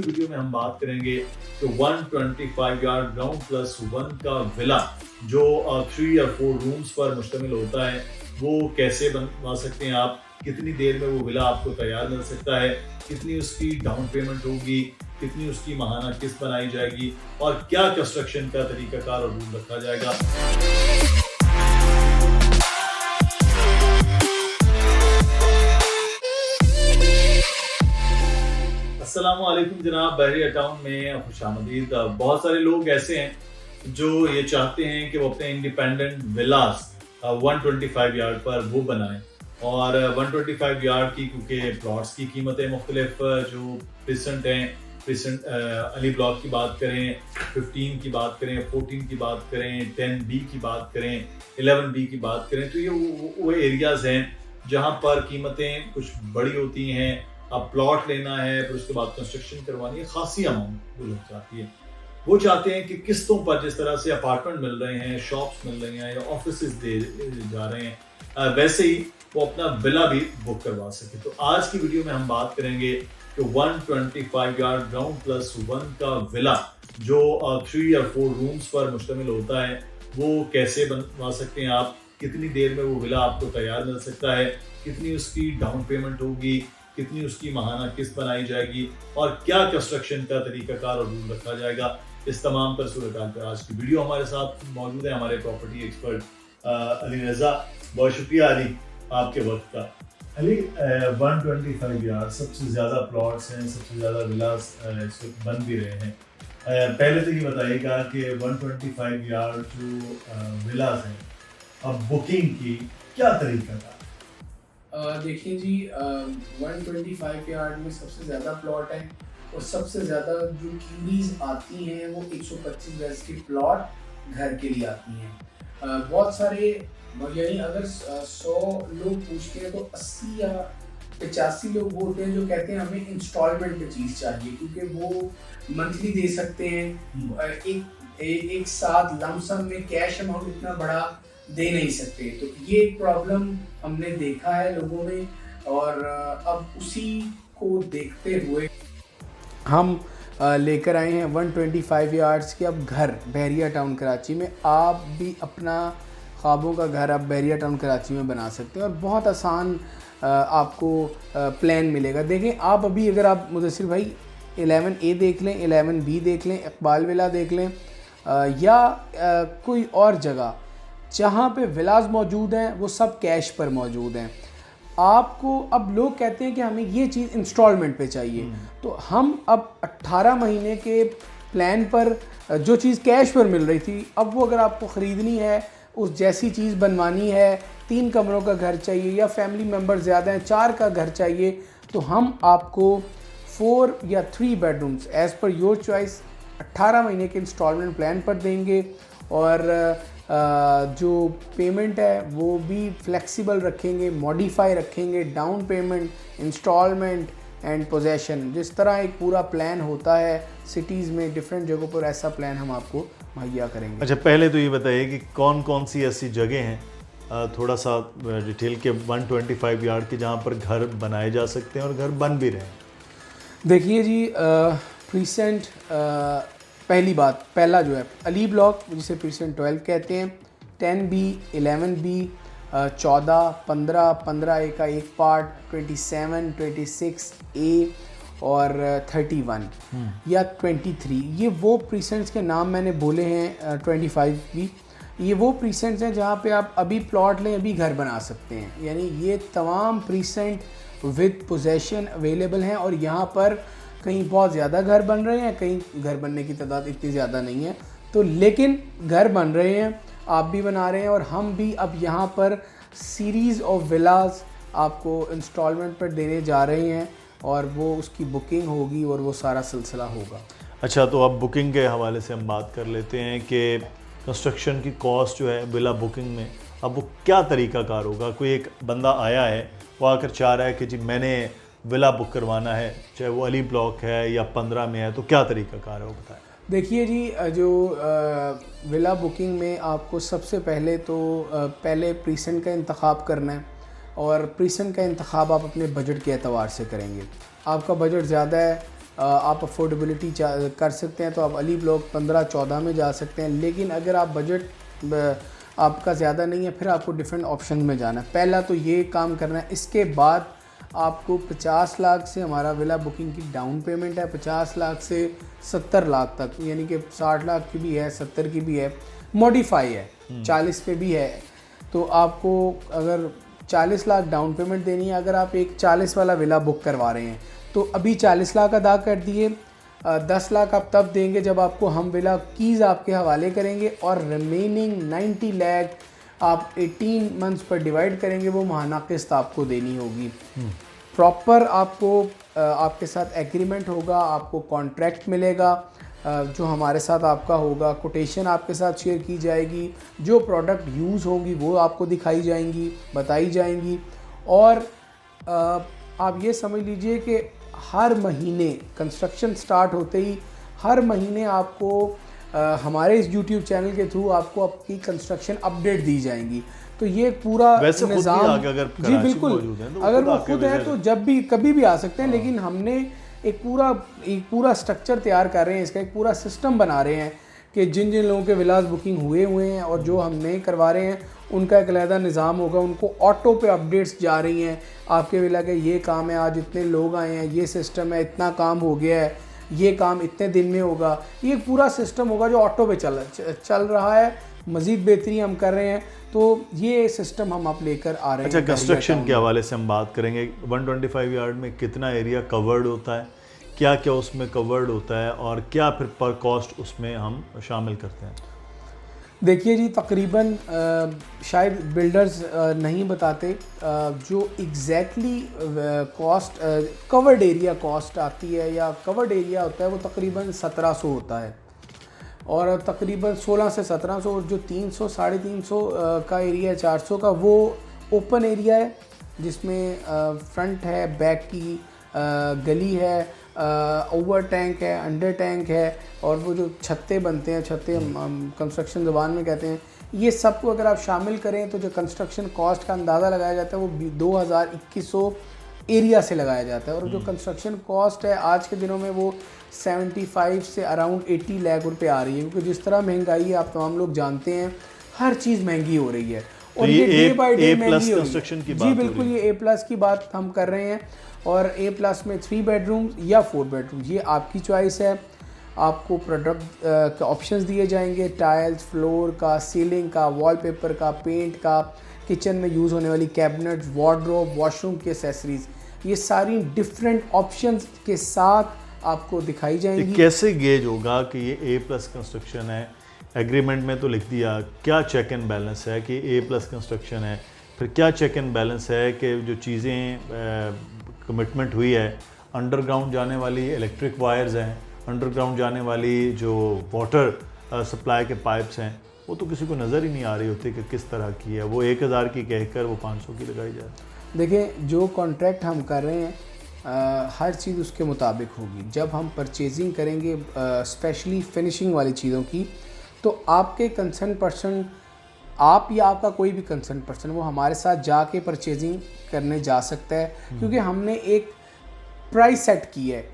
की वीडियो में हम बात करेंगे कि 125 यार्ड ग्राउंड प्लस वन का विला जो 3 या 4 रूम्स पर मुश्तमिल होता है वो कैसे बनवा सकते हैं आप, कितनी देर में वो विला आपको तैयार मिल सकता है, कितनी उसकी डाउन पेमेंट होगी, कितनी उसकी माहाना किस्त बनाई जाएगी और क्या कंस्ट्रक्शन का तरीकाकार और रूल रखा जाएगा। अस्सलामुअलैकुम जनाब, बहरिया टाउन में खुशामदीद। बहुत सारे लोग ऐसे हैं जो ये चाहते हैं कि वो अपने इंडिपेंडेंट विलास 125 यार्ड पर वो बनाएं और 125 यार्ड की क्योंकि प्लॉट्स की कीमतें मुख्तलिफ जो प्रेजेंट हैं, प्रेजेंट अली ब्लॉक की बात करें, 15 की बात करें, 14 की बात करें, 10B की बात करें, 11B की बात करें, तो ये वो एरियाज हैं जहाँ पर कीमतें कुछ बड़ी होती हैं। अब प्लॉट लेना है, फिर उसके बाद कंस्ट्रक्शन करवानी है, खासी अमाउंट वो लोग चाहती है। वो चाहते हैं कि किस्तों पर जिस तरह से अपार्टमेंट मिल रहे हैं, शॉप्स मिल रही हैं या ऑफिस दे जा रहे हैं, वैसे ही वो अपना विला भी बुक करवा सके। तो आज की वीडियो में हम बात करेंगे कि 125 यार्ड ग्राउंड प्लस वन का विला जो 3 या 4 रूम्स पर मुश्तमिल होता है वो कैसे बनवा सकते हैं आप, कितनी देर में वो विला आपको तैयार मिल सकता है, कितनी उसकी डाउन पेमेंट होगी, कितनी उसकी माहाना किस्त बनाई जाएगी और क्या कंस्ट्रक्शन का तरीकाकार और रूल रखा जाएगा। इस तमाम पर सूरत पर आज की वीडियो हमारे साथ मौजूद है हमारे प्रॉपर्टी एक्सपर्ट अली रजा। बहुत शुक्रिया अली आपके वक्त का। अली, 125 यार्ड सबसे ज़्यादा प्लॉट्स हैं, सबसे ज़्यादा विलास इस वक्त बन भी रहे हैं। पहले तो ये बताइएगा कि 125 यार्ड जो विलास हैं, अब बुकिंग की क्या तरीका था? देखिए जी, 125 यार्ड में सबसे ज़्यादा प्लॉट है और सबसे ज़्यादा जो क्यूरीज आती हैं वो 125 गज की प्लॉट घर के लिए आती हैं। बहुत सारे यानी अगर 100 लोग पूछते हैं तो 80 या 85 लोग वो होते हैं जो कहते हैं हमें इंस्टॉलमेंट पे चीज़ चाहिए, क्योंकि वो मंथली दे सकते हैं, एक साथ लमसम में कैश अमाउंट इतना बड़ा दे नहीं सकते। तो ये एक प्रॉब्लम हमने देखा है लोगों में और अब उसी को देखते हुए हम लेकर आए हैं 125 यार्ड्स के अब घर बहरिया टाउन कराची में। आप भी अपना ख्वाबों का घर आप बहरिया टाउन कराची में बना सकते हैं और बहुत आसान आपको प्लान मिलेगा। देखें, आप अभी अगर आप मुदस्सिर भाई 11A देख लें, 11B देख लें, इकबाल विला देख लें या कोई और जगह जहाँ पे विलास मौजूद हैं वो सब कैश पर मौजूद हैं। आपको अब लोग कहते हैं कि हमें ये चीज़ इंस्टॉलमेंट पे चाहिए, तो हम अब 18 महीने के प्लान पर जो चीज़ कैश पर मिल रही थी, अब वो अगर आपको ख़रीदनी है, उस जैसी चीज़ बनवानी है, 3 कमरों का घर चाहिए या फैमिली मेम्बर ज़्यादा हैं 4 का घर चाहिए, तो हम आपको 4 या 3 bedrooms as per your choice 18 महीने के इंस्टॉलमेंट प्लान पर देंगे और जो पेमेंट है वो भी फ्लेक्सिबल रखेंगे, मॉडिफाई रखेंगे, down payment, instalment and possession. जिस तरह एक पूरा प्लान होता है सिटीज़ में डिफरेंट जगहों पर, ऐसा प्लान हम आपको मुहैया करेंगे। अच्छा, पहले तो ये बताइए कि कौन कौन सी ऐसी जगह हैं थोड़ा सा डिटेल के 125 यार्ड के जहाँ पर घर बनाए जा सकते हैं और घर बन भी रहे हैं। देखिए जी, प्रीसेंट पहली बात, पहला जो है अली ब्लॉक जिसे प्रीसेंट 12 कहते हैं, 10B, 11B, 14, 15, 15A का एक पार्ट, 27, 26A और 31 या 23, ये वो प्रीसेंट्स के नाम मैंने बोले हैं। 25 भी ये वो प्रीसेंट्स हैं जहाँ पे आप अभी प्लॉट लें, अभी घर बना सकते हैं। यानी ये तमाम प्रीसेंट विद पोजेशन अवेलेबल हैं और यहाँ पर कहीं बहुत ज़्यादा घर बन रहे हैं, कहीं घर बनने की तादाद इतनी ज़्यादा नहीं है, तो लेकिन घर बन रहे हैं, आप भी बना रहे हैं और हम भी अब यहाँ पर सीरीज़ ऑफ विलास आपको इंस्टॉलमेंट पर देने जा रहे हैं और वो उसकी बुकिंग होगी और वो सारा सिलसिला होगा। अच्छा, तो अब बुकिंग के हवाले से हम बात कर लेते हैं कि कंस्ट्रक्शन की कॉस्ट जो है विला बुकिंग में, अब वो क्या तरीकाकार होगा। कोई एक बंदा आया है, वो आकर चाह रहा है कि जी मैंने विला बुक करवाना है, चाहे वो अली ब्लॉक है या 15 में है, तो क्या तरीकाकार है वो बताएं। देखिए जी, जो विला बुकिंग में आपको सबसे पहले तो पहले प्रीसेंट का इंतखाब करना है और प्रीसेंट का इंतखाब आप अपने बजट के एतबार से करेंगे। आपका बजट ज़्यादा है आप अफोर्डेबिलिटी कर सकते हैं तो आप अली ब्लॉक 15-14 में जा सकते हैं। लेकिन अगर आप बजट आपका ज़्यादा नहीं है, फिर आपको डिफरेंट ऑप्शन में जाना है। पहला तो ये काम करना है। इसके बाद आपको 50 लाख से हमारा विला बुकिंग की डाउन पेमेंट है, 50 लाख से 70 लाख तक, यानी कि 60 लाख की भी है, 70 की भी है, मॉडिफाई है, 40 पे भी है। तो आपको अगर 40 लाख डाउन पेमेंट देनी है, अगर आप एक 40 वाला विला बुक करवा रहे हैं तो अभी 40 लाख अदा कर दिए, 10 लाख आप तब देंगे जब आपको हम विला कीज़ आपके हवाले करेंगे, और रिमेनिंग 90 लाख आप 18 मंथ्स पर डिवाइड करेंगे, वो माहाना किस्त आपको देनी होगी। प्रॉपर आपको आपके साथ एग्रीमेंट होगा, आपको कॉन्ट्रैक्ट मिलेगा जो हमारे साथ आपका होगा, कोटेशन आपके साथ शेयर की जाएगी, जो प्रोडक्ट यूज़ होंगी वो आपको दिखाई जाएंगी, बताई जाएंगी। और आप ये समझ लीजिए कि हर महीने कंस्ट्रक्शन स्टार्ट होते ही हर महीने आपको हमारे इस YouTube चैनल के थ्रू आपको आपकी कंस्ट्रक्शन अपडेट दी जाएंगी। तो ये पूरा निज़ाम, अगर जी बिल्कुल, तो अगर वो खुद है तो जब भी कभी भी आ सकते हैं। लेकिन हमने एक पूरा स्ट्रक्चर तैयार कर रहे हैं, इसका एक पूरा सिस्टम बना रहे हैं कि जिन जिन लोगों के विलास बुकिंग हुए हैं और जो हम नए करवा रहे हैं उनका एक अलहदा निज़ाम होगा, उनको ऑटो पे अपडेट्स जा रही हैं, आपके विला के ये काम है, आज इतने लोग आए हैं, ये सिस्टम है, इतना काम हो गया है, ये काम इतने दिन में होगा। ये पूरा सिस्टम होगा जो ऑटो पे चल रहा है। मज़ीद बेहतरी हम कर रहे हैं, तो ये सिस्टम हम आप लेकर आ रहे हैं। अच्छा, कंस्ट्रक्शन के हवाले से हम बात करेंगे। 125 यार्ड में कितना एरिया कवर्ड होता है, क्या क्या उसमें कवर्ड होता है, और क्या फिर पर कॉस्ट उसमें हम शामिल करते हैं? देखिए जी, तकरीबन शायद बिल्डर्स नहीं बताते जो exactly cost covered area cost आती है या कवर्ड एरिया होता है, वो तकरीबन 1700 होता है, और तकरीबन 16 से 1700, और जो 300 350 का एरिया है, 400 का, वो ओपन एरिया है जिसमें फ्रंट है, बैक की गली है, ओवर टैंक है, अंडर टैंक है, और वो जो छत्ते बनते हैं, छत्ते कंस्ट्रक्शन ज़बान में कहते हैं, ये सब को अगर आप शामिल करें तो जो कंस्ट्रक्शन कॉस्ट का अंदाज़ा लगाया जाता है वो 2000-2100 एरिया से लगाया जाता है। और जो कंस्ट्रक्शन कॉस्ट है आज के दिनों में वो 75 से अराउंड 80 लाख रुपए आ रही है, क्योंकि जिस तरह महंगाई है आप तमाम लोग जानते हैं, हर चीज़ महंगी हो रही है, और ये डे बाय डे महंगी हो रही है। जी बिल्कुल, ये A+ की बात हम कर रहे हैं, और A+ में 3 बेडरूम या 4 बेडरूम, ये आपकी चॉइस है। आपको प्रोडक्ट के ऑप्शंस दिए जाएंगे, टाइल्स, फ्लोर का, सीलिंग का, वॉलपेपर का, पेंट का, किचन में यूज़ होने वाली कैबिनेट्स, वार्डरोब, वॉशरूम की एसेसरीज, ये सारी डिफरेंट ऑप्शंस के साथ आपको दिखाई जाएंगी। कैसे गेज होगा कि ये A+ कंस्ट्रक्शन है? एग्रीमेंट में तो लिख दिया, क्या चेक एंड बैलेंस है कि A+ कंस्ट्रक्शन है? फिर क्या चेक एंड बैलेंस है कि जो चीज़ें कमिटमेंट हुई है, अंडरग्राउंड जाने वाली इलेक्ट्रिक वायर्स हैं, अंडरग्राउंड जाने वाली जो वाटर सप्लाई के पाइप्स हैं, वो तो किसी को नज़र ही नहीं आ रही होती कि किस तरह की है। वो 1000 की कहकर वो 500 की लगाई जाए। देखिए, जो कॉन्ट्रैक्ट हम कर रहे हैं हर चीज़ उसके मुताबिक होगी। जब हम परचेजिंग करेंगे स्पेशली फिनिशिंग वाली चीज़ों की, तो आपके कंसर्न पर्सन, आप या आपका कोई भी कंसर्न पर्सन, वो हमारे साथ जाके परचेजिंग करने जा सकता है, क्योंकि हमने एक प्राइस सेट की है।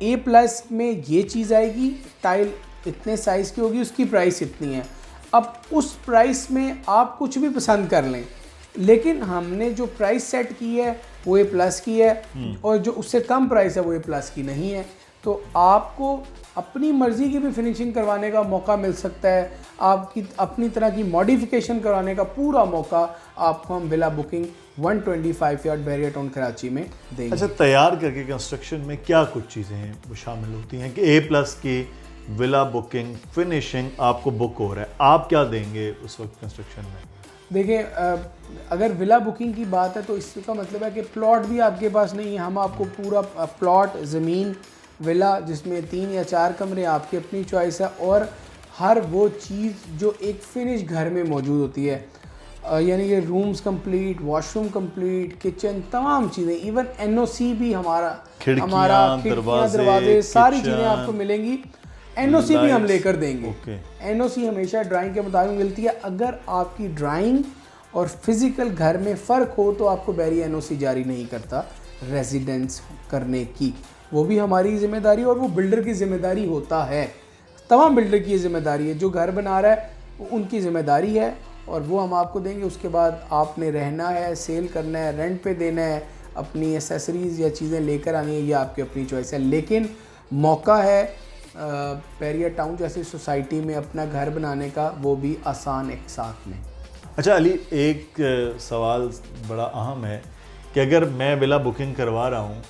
A+ में ये चीज़ आएगी, टाइल इतने साइज़ की होगी, उसकी प्राइस इतनी है। अब उस प्राइस में आप कुछ भी पसंद कर लें, लेकिन हमने जो प्राइस सेट की है वो A+ की है, और जो उससे कम प्राइस है वो A+ की नहीं है। तो आपको अपनी मर्ज़ी की भी फिनिशिंग करवाने का मौका मिल सकता है, आपकी अपनी तरह की मॉडिफिकेशन करवाने का पूरा मौका आपको हम विला बुकिंग 125 यार्ड बहरिया टाउन कराची में देंगे। अच्छा, तैयार करके कंस्ट्रक्शन में क्या कुछ चीज़ें हैं वो शामिल होती हैं कि A+ की विला बुकिंग फिनिशिंग आपको बुक हो रहा है, आप क्या देंगे उस वक्त कंस्ट्रक्शन में? देखिए, अगर विला बुकिंग की बात है तो इसका मतलब है कि प्लॉट भी आपके पास नहीं है। हम आपको पूरा प्लॉट, ज़मीन, विला जिसमें 3 या 4 कमरे आपकी अपनी चॉइस है, और हर वो चीज़ जो एक फिनिश घर में मौजूद होती है, यानी कि rooms complete, washroom complete, kitchen, तमाम चीज़ें, इवन NOC भी हमारा खिड़कियाँ, दरवाजे, सारी चीज़ें आपको मिलेंगी। NOC भी हम लेकर देंगे। NOC हमेशा ड्राइंग के मुताबिक मिलती है। अगर आपकी ड्राइंग और फिज़िकल घर में फ़र्क हो तो आपको बहरिया NOC जारी नहीं करता रेजिडेंस करने की। वो भी हमारी जिम्मेदारी और वो बिल्डर की जिम्मेदारी होता है। तमाम बिल्डर की ये जिम्मेदारी है, जो घर बना रहा है वो उनकी जिम्मेदारी है और वो हम आपको देंगे। उसके बाद आपने रहना है, सेल करना है, रेंट पे देना है, अपनी एसेसरीज़ या चीज़ें लेकर आनी है, ये आपकी अपनी चॉइस है। लेकिन मौका है पेरिया टाउन जैसी सोसाइटी में अपना घर बनाने का, वो भी आसान एक साथ में। अच्छा अली, एक सवाल बड़ा अहम है कि अगर मैं विला बुकिंग करवा रहा हूँ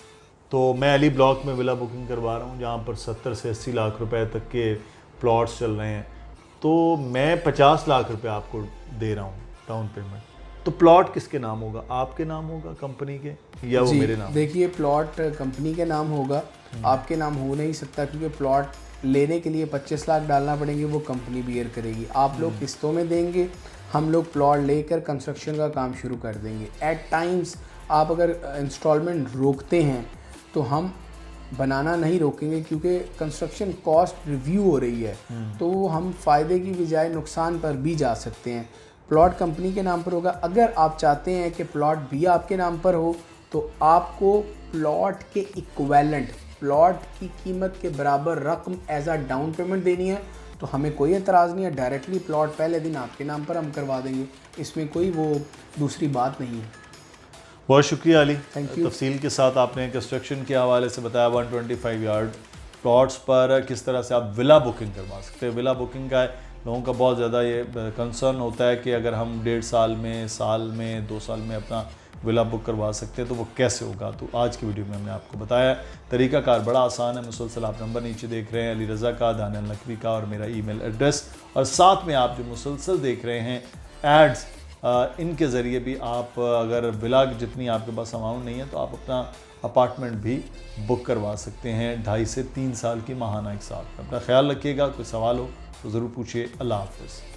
तो मैं अली ब्लॉक में विला बुकिंग करवा रहा हूँ जहाँ पर 70 से 80 लाख रुपए तक के प्लॉट्स चल रहे हैं, तो मैं 50 लाख रुपए आपको दे रहा हूँ डाउन पेमेंट, तो प्लॉट किसके नाम होगा? आपके नाम होगा, कंपनी के, या वो मेरे नाम? देखिए, प्लॉट कंपनी के नाम होगा, आपके नाम हो नहीं सकता, क्योंकि प्लॉट लेने के लिए 25 लाख डालना पड़ेंगे, वो कंपनी बियर करेगी। आप लोग किस्तों में देंगे, हम लोग प्लॉट लेकर कंस्ट्रक्शन का काम शुरू कर देंगे। एट टाइम्स आप अगर इंस्टॉलमेंट रोकते हैं तो हम बनाना नहीं रोकेंगे, क्योंकि कंस्ट्रक्शन कॉस्ट रिव्यू हो रही है, तो हम फ़ायदे की बजाय नुकसान पर भी जा सकते हैं। प्लॉट कंपनी के नाम पर होगा। अगर आप चाहते हैं कि प्लॉट भी आपके नाम पर हो तो आपको प्लॉट के इक्विवेलेंट, प्लॉट की कीमत के बराबर रकम एज आ डाउन पेमेंट देनी है, तो हमें कोई एतराज़ नहीं है। डायरेक्टली प्लॉट पहले दिन आपके नाम पर हम करवा देंगे, इसमें कोई वो दूसरी बात नहीं है। बहुत शुक्रिया अली, थैंक यू। तफसील के साथ आपने कंस्ट्रक्शन के हवाले से बताया। 125 यार्ड प्लॉट्स पर किस तरह से आप विला बुकिंग करवा सकते हैं। विला बुकिंग का लोगों का बहुत ज़्यादा ये कंसर्न होता है कि अगर हम 1.5 साल में 2 साल में अपना विला बुक करवा सकते हैं तो वो कैसे होगा। तो आज की वीडियो में हमने आपको बताया तरीक़ाकार बड़ा आसान है। मुसलसल आप नंबर नीचे देख रहे हैं, अली रज़ा का, दानियल नकवी का और मेरा ईमेल एड्रेस, और साथ में आप जो मुसलसल देख रहे हैं एड्स, इनके ज़रिए भी आप अगर विला जितनी आपके पास अमाउंट नहीं है तो आप अपना अपार्टमेंट भी बुक करवा सकते हैं 2.5 से 3 साल की माहाना एक साथ। अपना ख्याल रखिएगा। कोई सवाल हो तो ज़रूर पूछिए। अल्लाह हाफ़िज़।